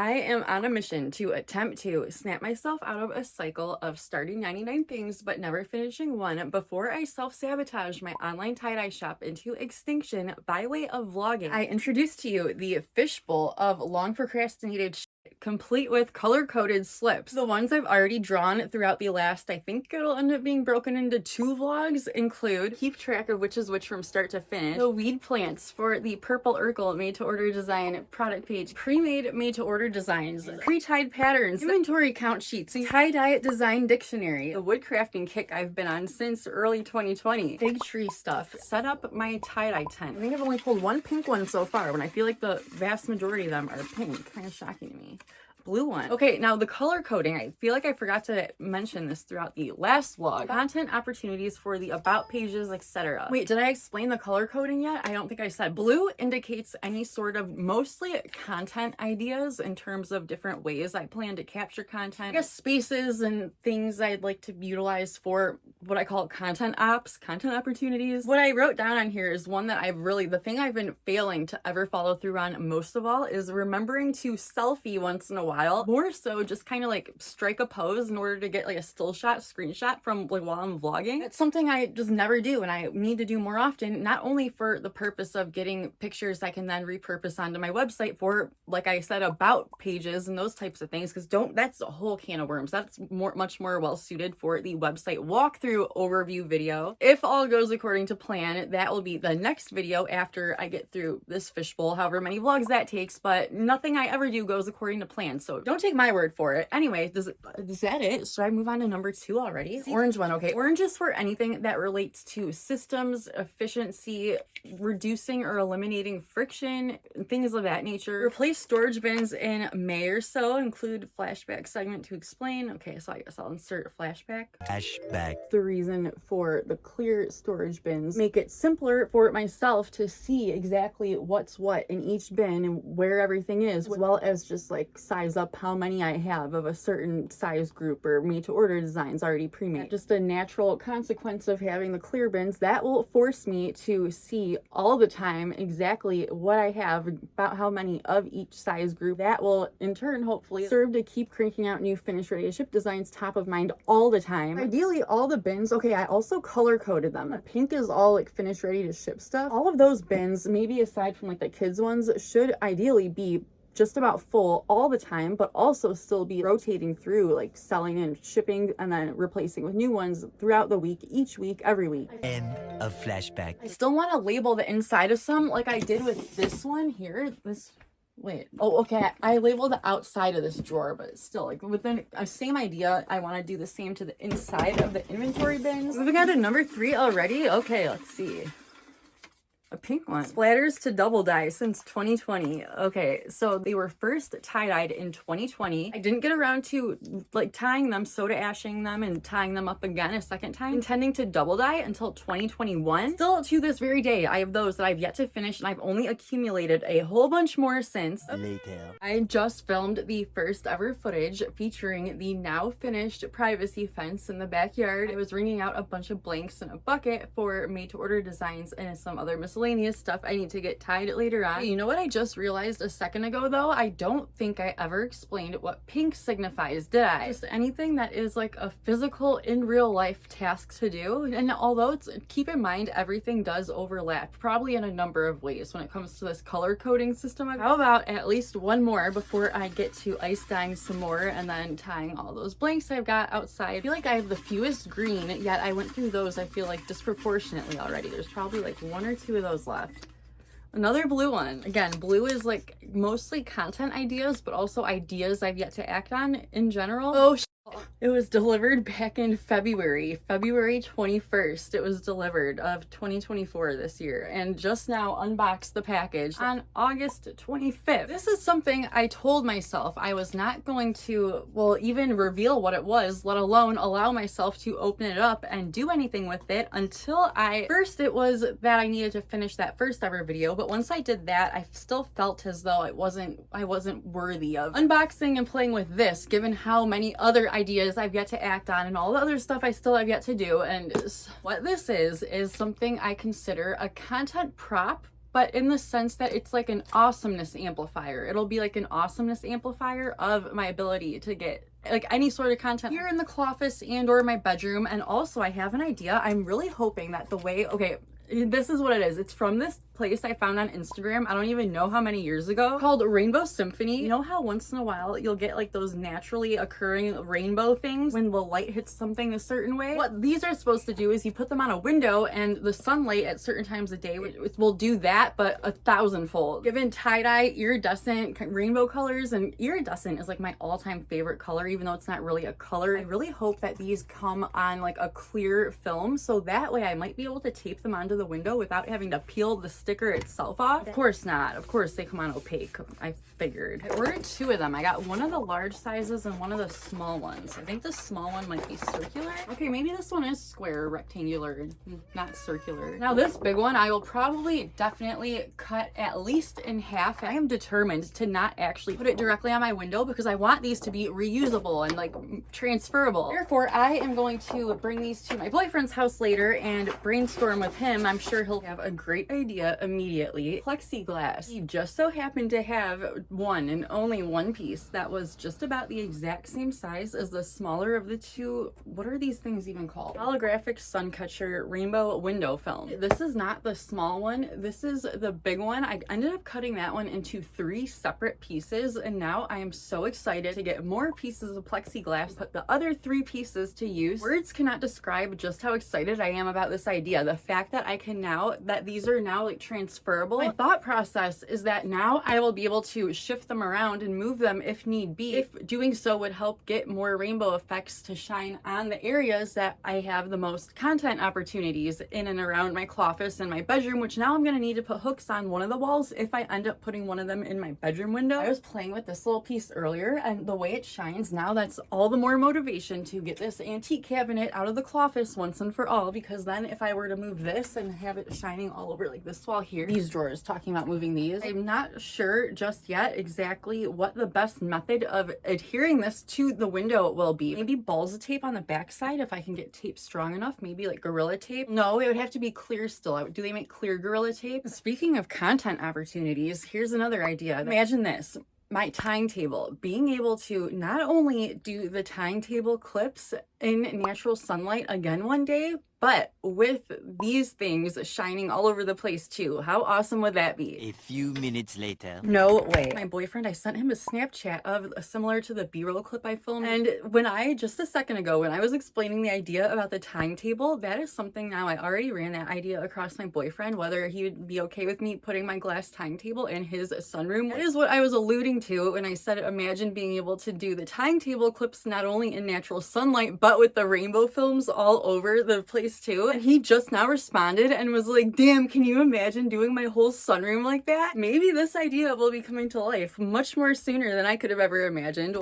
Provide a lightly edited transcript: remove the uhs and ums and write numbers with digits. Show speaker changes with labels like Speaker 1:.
Speaker 1: I am on a mission to attempt to snap myself out of a cycle of starting 99 things but never finishing one before I self-sabotage my online tie-dye shop into extinction by way of vlogging. I introduce to you the Fishbowl of long procrastinated shit, complete with color-coded slips. The ones I've already drawn throughout the last, I think it'll end up being broken into 2 vlogs, include keep track of which is which from start to finish, the weed plants for the purple Urkel made-to-order design product page, pre-made made-to-order designs, pre-tied patterns, inventory count sheets, tie-dye design dictionary, the woodcrafting kick I've been on since early 2020, fig tree stuff, set up my tie-dye tent. I think I've only pulled 1 pink one so far when I feel like the vast majority of them are pink. Kind of shocking to me. Blue one. Okay, now the color coding, I feel like I forgot to mention this throughout the last vlog. Content opportunities for the about pages, etc. Wait, did I explain the color coding yet? I don't think I said. Blue indicates any sort of mostly content ideas in terms of different ways I plan to capture content. I guess spaces and things I'd like to utilize for what I call content ops, content opportunities. What I wrote down on here is one that the thing I've been failing to ever follow through on most of all is remembering to selfie once in a while. More so just kind of like strike a pose in order to get like a still shot screenshot from like while I'm vlogging. It's something I just never do and I need to do more often, not only for the purpose of getting pictures I can then repurpose onto my website for, like I said, about pages and those types of things, because that's a whole can of worms. That's much more well suited for the website walkthrough overview video. If all goes according to plan, that will be the next video after I get through this fishbowl, however many vlogs that takes, but nothing I ever do goes according to plan. So don't take my word for it. Anyway, is that it? Should I move on to number 2 already? Orange one, okay. Orange is for anything that relates to systems, efficiency, reducing or eliminating friction, things of that nature. Replace storage bins in May or so. Include flashback segment to explain. Okay, so I guess I'll insert a flashback.
Speaker 2: Flashback.
Speaker 1: The reason for the clear storage bins, make it simpler for myself to see exactly what's what in each bin and where everything is, as well as just like size up how many I have of a certain size group or made to order designs already pre-made. Just a natural consequence of having the clear bins that will force me to see all the time exactly what I have, about how many of each size group. That will in turn hopefully serve to keep cranking out new finished ready to ship designs top of mind all the time. Ideally all the bins, okay, I also color coded them. The pink is all like finished ready to ship stuff. All of those bins, maybe aside from like the kids ones, should ideally be just about full all the time, but also still be rotating through, like selling and shipping and then replacing with new ones throughout the week, each week, every week.
Speaker 2: End of flashback.
Speaker 1: I still want to label the inside of some like I did with this one here. Okay, I labeled the outside of this drawer, but still, like within a same idea, I want to do the same to the inside of the inventory bins. Moving on to number 3 already. Okay, let's see. A pink one. Splatters to double dye since 2020. Okay, so they were first tie-dyed in 2020. I didn't get around to like tying them, soda ashing them, and tying them up again a second time, intending to double dye until 2021. Still to this very day, I have those that I've yet to finish, and I've only accumulated a whole bunch more since.
Speaker 2: Later.
Speaker 1: I just filmed the first ever footage featuring the now finished privacy fence in the backyard. I was wringing out a bunch of blanks in a bucket for made to order designs and some other miscellaneous stuff I need to get tied later on. You know what I just realized a second ago though? I don't think I ever explained what pink signifies, did I? Just anything that is like a physical in real life task to do. And although keep in mind everything does overlap, probably in a number of ways when it comes to this color coding system. How about at least one more before I get to ice dyeing some more and then tying all those blanks I've got outside. I feel like I have the fewest green, yet I went through those I feel like disproportionately already. There's probably like 1 or 2 of those left. Another blue one. Again, blue is like mostly content ideas, but also ideas I've yet to act on in general. Oh, it was delivered back in February 21st. It was delivered of 2024 this year, and just now unboxed the package on August 25th. This is something I told myself I was not going to, well, even reveal what it was, let alone allow myself to open it up and do anything with it until first it was that I needed to finish that first ever video, but once I did that, I still felt as though I wasn't worthy of unboxing and playing with this, given how many other ideas I've yet to act on and all the other stuff I still have yet to do. And what this is something I consider a content prop, but in the sense that it's like an awesomeness amplifier. It'll be like an awesomeness amplifier of my ability to get like any sort of content here in the closet and or my bedroom. And also I have an idea. I'm really hoping that the way, okay, this is what it is. It's from this place I found on Instagram. I don't even know how many years ago, called Rainbow Symphony. You know how once in a while you'll get like those naturally occurring rainbow things when the light hits something a certain way? What these are supposed to do is you put them on a window and the sunlight at certain times of day will do that, but 1,000-fold. Given tie-dye, iridescent rainbow colors, and iridescent is like my all-time favorite color, even though it's not really a color. I really hope that these come on like a clear film, so that way I might be able to tape them onto the window without having to peel the sticker itself off. Of course not. Of course they come on opaque. I figured. I ordered 2 of them. I got one of the large sizes and one of the small ones. I think the small one might be circular. Okay, maybe this one is square, rectangular, not circular. Now this big one, I will probably definitely cut at least in half. I am determined to not actually put it directly on my window because I want these to be reusable and like transferable. Therefore, I am going to bring these to my boyfriend's house later and brainstorm with him. I'm sure he'll have a great idea immediately. Plexiglass. He just so happened to have one and only one piece that was just about the exact same size as the smaller of the 2. What are these things even called? Holographic sun catcher rainbow window film. This is not the small one. This is the big one. I ended up cutting that one into 3 separate pieces, and now I am so excited to get more pieces of plexiglass, put the other 3 pieces to use. Words cannot describe just how excited I am about this idea. The fact that I can now, that these are now like transferable. My thought process is that now I will be able to shift them around and move them if need be, if doing so would help get more rainbow effects to shine on the areas that I have the most content opportunities in and around my closet and my bedroom, which now I'm going to need to put hooks on one of the walls if I end up putting one of them in my bedroom window. I was playing with this little piece earlier and the way it shines now, that's all the more motivation to get this antique cabinet out of the closet once and for all, because then if I were to move this and have it shining all over like this wall here, these drawers, talking about moving these, I'm not sure just yet exactly what the best method of adhering this to the window will be. Maybe balls of tape on the back side if I can get tape strong enough, maybe like Gorilla Tape. No, it would have to be clear still. Do they make clear Gorilla Tape? Speaking of content opportunities, here's another idea. Imagine this. My tying table, being able to not only do the tying table clips in natural sunlight again one day, but with these things shining all over the place too. How awesome would that be?
Speaker 2: A few minutes later.
Speaker 1: No way. My boyfriend, I sent him a Snapchat of similar to the B-roll clip I filmed. And just a second ago, when I was explaining the idea about the tying table, that is something now I already ran that idea across my boyfriend, whether he would be okay with me putting my glass tying table in his sunroom. That is what I was alluding to when I said, imagine being able to do the tying table clips not only in natural sunlight, but with the rainbow films all over the place too. And he just now responded and was like, damn, can you imagine doing my whole sunroom like that? Maybe this idea will be coming to life much more sooner than I could have ever imagined.